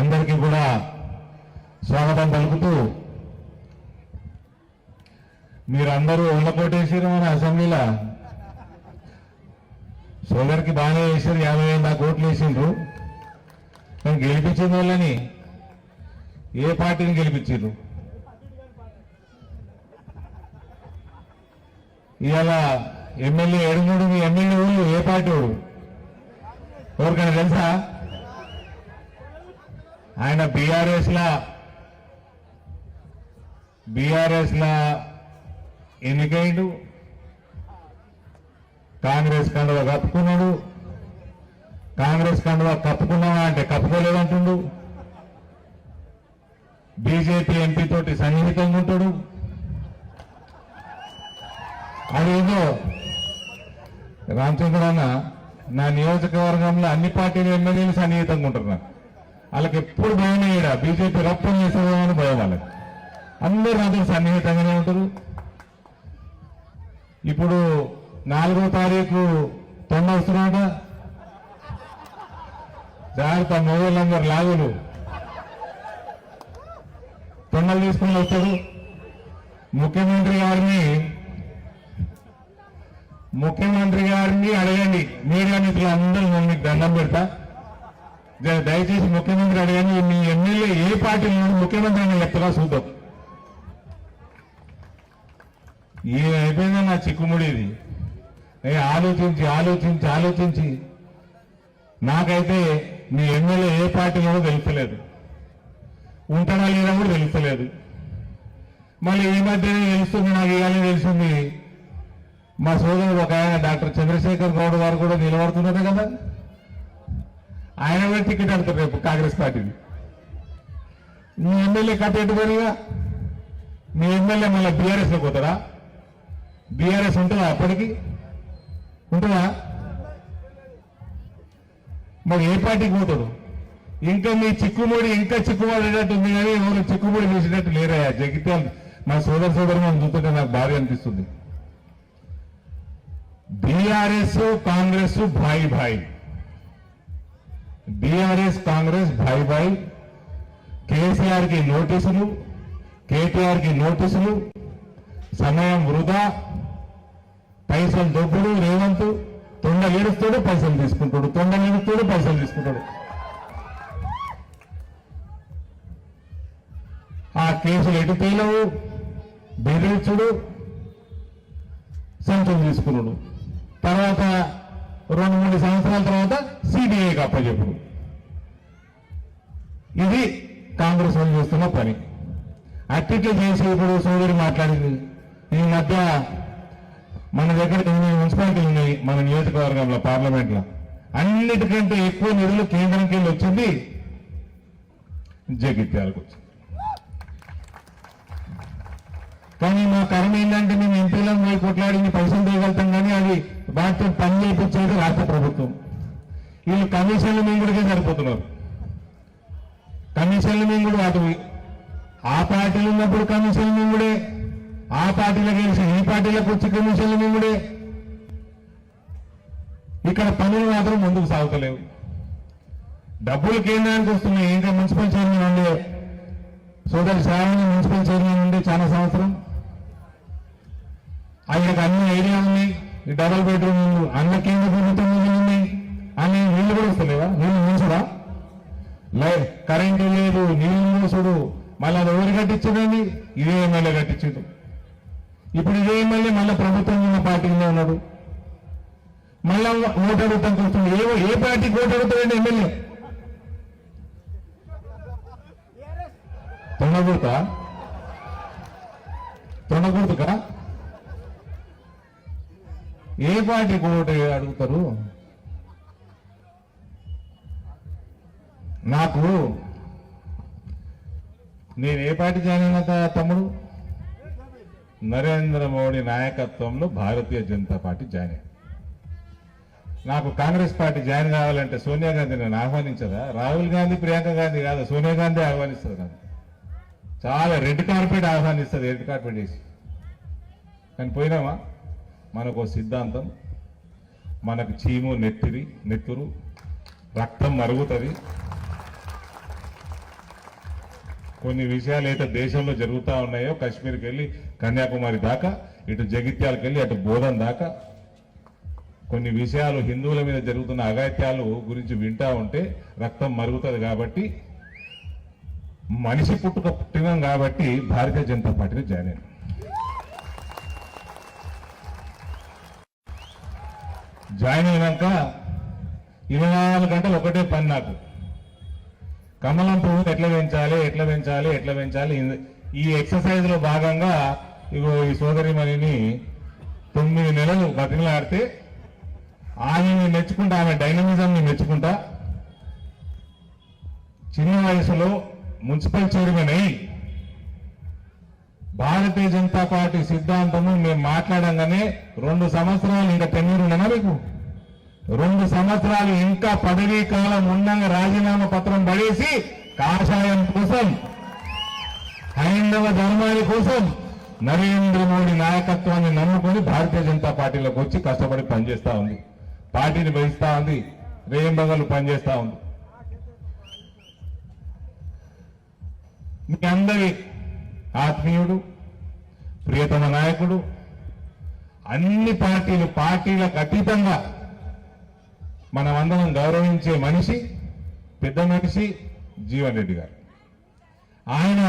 అందరికీ కూడా స్వాగతం పలుకుతూ మీరందరూ ఉండకోటేసారు మన అసెంబ్లీలో. సోదరికి బాగానే వేసారు, 50,000 దాకా ఓట్లు వేసిండ్రు. కానీ గెలిపించిన వాళ్ళని ఏ పార్టీని గెలిపించారు? ఇవాళ ఎమ్మెల్యే ఎడుగుడు, మీ ఎమ్మెల్యే ఊళ్ళు ఏ పార్టీ వాడు? ఎవరికైనా తెలుసా? ఆయన బీఆర్ఎస్ లా ఎన్నికైండు, కాంగ్రెస్ కండువా కప్పుకున్నాడు. కాంగ్రెస్ కండువా కప్పుకున్నావా అంటే కప్పుకోలేదంటుండు. బీజేపీ ఎంపీ తోటి సన్నిహితంగా ఉంటాడు. అదేదో రామచంద్రన్న, నా నియోజకవర్గంలో అన్ని పార్టీల ఎమ్మెల్యేలు సన్నిహితంగా ఉంటారు. నాకు వాళ్ళకి ఎప్పుడు భయం అయ్యాడా, బీజేపీ రప్పని చేసేదని భయం. వాళ్ళకి అందరూ నాతో సన్నిహితంగానే ఉంటారు. ఇప్పుడు 4వ తారీఖు తొండ వస్తున్నాడ, జాగ్రత్త మొగోళ్ళందరూ లాగులు తొండలు తీసుకుని వస్తాడు. ముఖ్యమంత్రి గారిని అడగండి, మీడియా మిత్రులు అందరూ మీకు దండం పెడతా. దయచేసి ముఖ్యమంత్రి అడగండి, మీ ఎమ్మెల్యే ఏ పార్టీ ముఖ్యమంత్రి అని చెప్తారా చూద్దాం. ఈ అయిపోయిందా నా చిక్కుముడి? ఇది ఆలోచించి నాకైతే మీ ఎమ్మెల్యే ఏ పార్టీలో తెలుస్తలేదు, ఉంటాడా లేదా కూడా తెలుస్తలేదు. మళ్ళీ ఈ మధ్యనే తెలుస్తుంది, నాకు ఇవాళ తెలిసింది. మా సోదరుడు ఒక ఆయన డాక్టర్ చంద్రశేఖర్ గౌడ్ గారు కూడా నిలబడుతున్నారు కదా, ఆయన కూడా టికెట్ అడుగుతారు రేపు కాంగ్రెస్ పార్టీని. మీ ఎమ్మెల్యే కథ ఎట్టుకోనిగా, మీ ఎమ్మెల్యే మళ్ళీ బీఆర్ఎస్లో పోతారా? బీఆర్ఎస్ ఉంటుందా? అప్పటికి ఉంటుందా? మరి ఏ పార్టీకి పోతాడు? ఇంకా మీ చిక్కుముడి ఇంకా చిక్కుబడేటట్టు ఉంది, కానీ ఎవరు చిక్కుముడి వేసేటట్టు లేరయ్యా. జగిత్యాల మా సోదరు మనం చూస్తుంటే నాకు బాధ అనిపిస్తుంది. బీఆర్ఎస్ కాంగ్రెస్ భాయి, బీఆర్ఎస్ కాంగ్రెస్ భాయి. కేసీఆర్ కి నోటీసులు, కేటీఆర్ కి నోటీసులు, సమయం వృధా, పైసలు దొబ్బుడు. రేవంత్ తొండ ఏడుస్తాడు, పైసలు తీసుకుంటాడు, తొండ ఏడుస్తాడు, పైసలు తీసుకుంటాడు. ఆ కేసులు ఎటు తేలవు, బెదిరించుడు, సంచులు తీసుకున్నాడు. తర్వాత 2-3 సంవత్సరాల తర్వాత సిబిఐకి అప్పచెప్పుడు. ఇది కాంగ్రెస్ వాళ్ళు చేస్తున్న పని. అట్టిట్లు చేసి ఇప్పుడు సోదరి మాట్లాడింది. ఈ మధ్య మన దగ్గర మున్సిపాలిటీలు ఉన్నాయి, మన నియోజకవర్గంలో పార్లమెంట్లో అన్నిటికంటే ఎక్కువ నిధులు కేంద్రంకి వెళ్ళి వచ్చింది జగిత్యాలకు వచ్చింది. కానీ మా కర్మ ఏంటంటే మేము ఎంపీలను పోయి కొట్లాడి పైసలు తీయగలుగుతాం, కానీ అది వాటితో పని చేయించేది రాష్ట్ర ప్రభుత్వం. వీళ్ళు కమిషన్లు మింగుడికే సరిపోతున్నారు. కమిషన్లు మింగుడు అటు ఆ పార్టీలు ఉన్నప్పుడు కమిషన్లు మింగుడే, ఆ పార్టీలకు గెలిచి ఈ పార్టీలకు వచ్చి కమిషన్లు మింగుడే. ఇక్కడ పనులు మాత్రం ముందుకు సాగుతలేవు. డబ్బులు కేంద్రానికి వస్తున్నాయి. ఇంకా మున్సిపల్ చైర్మన్ ఉండే సోదరి శ్రావణి మున్సిపల్ చైర్మన్ ఉండే చాలా సంవత్సరం. ఆయనకు అన్ని ఐడియా ఉన్నాయి. ఈ డబుల్ బెడ్రూమ్ అన్న కేంద్ర ప్రభుత్వం ఉన్నాయి, అని నీళ్లు కూడా వస్తలేవా? నీళ్లు మూసుడా? కరెంటు లేదు, నీళ్లు మూసుడు. మళ్ళీ అది ఎవరు కట్టించదండి? ఇదే ఎమ్మెల్యే కట్టించదు. ఇప్పుడు ఇదే ఎమ్మెల్యే మళ్ళీ ప్రభుత్వం ఉన్న పార్టీలో ఉన్నాడు. మళ్ళా ఓటు అడుగుతానికి వస్తుంది. ఏ పార్టీకి ఓటు అడుగుతాడండి ఎమ్మెల్యే? తొండగుర్తుకా? ఏ పార్టీకి ఓటు అడుగుతారు? నేను ఏ పార్టీ జాయిన్ అయినా తమ్ముడు? నరేంద్ర మోడీ నాయకత్వంలో భారతీయ జనతా పార్టీ జాయిన్ అయ్యింది. నాకు కాంగ్రెస్ పార్టీ జాయిన్ కావాలంటే సోనియా గాంధీ నన్ను ఆహ్వానించదా? రాహుల్ గాంధీ, ప్రియాంక గాంధీ కాదు, సోనియా గాంధీ ఆహ్వానిస్తుంది. నాకు చాలా రెడ్ కార్పెట్ ఆహ్వానిస్తుంది, రెడ్ కార్పెట్ వేసి. కానీ పోయినామా? మనకు సిద్ధాంతం, మనకు చీము నెత్తురు, రక్తం మరుగుతుంది. కొన్ని విషయాలు అయితే దేశంలో జరుగుతూ ఉన్నాయో, కాశ్మీర్కి వెళ్ళి కన్యాకుమారి దాకా, ఇటు జగిత్యాలకు వెళ్ళి అటు బోధన్ దాకా కొన్ని విషయాలు హిందువుల మీద జరుగుతున్న అఘాయిత్యాలు గురించి వింటా ఉంటే రక్తం మరుగుతుంది. కాబట్టి మనిషి పుట్టినాం కాబట్టి భారతీయ జనతా పార్టీలో జాయిన్ అయ్యాను. జాయిన్ అయినాక 24 గంటలు ఒకటే పని నాకు. కమలం పువ్వుని ఎట్లా పెంచాలి. ఈ ఎక్సర్సైజ్ లో భాగంగా ఇగో ఈ సోదరిమణిని 9 నెలలు బతిమలాడితే ఆమెని మెచ్చుకుంటా, ఆమె డైనమిజంని మెచ్చుకుంటా, చిన్న వయసులో మున్సిపల్ చైర్మన్ అయి భారతీయ జనతా పార్టీ సిద్ధాంతము మేము మాట్లాడంగానే 2 సంవత్సరాలు ఇంకా టెన్యూర్ ఉండనా మీకు? 2 సంవత్సరాలు ఇంకా పదవీ కాలం ఉండగా రాజీనామా పత్రం పడేసి కాషాయం కోసం, హైందవ ధర్మాని కోసం నరేంద్ర మోడీ నాయకత్వాన్ని నమ్ముకొని భారతీయ జనతా పార్టీలోకి వచ్చి కష్టపడి పనిచేస్తా ఉంది, పార్టీని భరిస్తా ఉంది, రేయింబగలు పనిచేస్తా ఉంది. మీ అందరి ఆత్మీయుడు, ప్రియతమ నాయకుడు, అన్ని పార్టీలకు అతీతంగా మనమందరం గౌరవించే మనిషి, పెద్ద మనిషి జీవన్ రెడ్డి గారు. ఆయన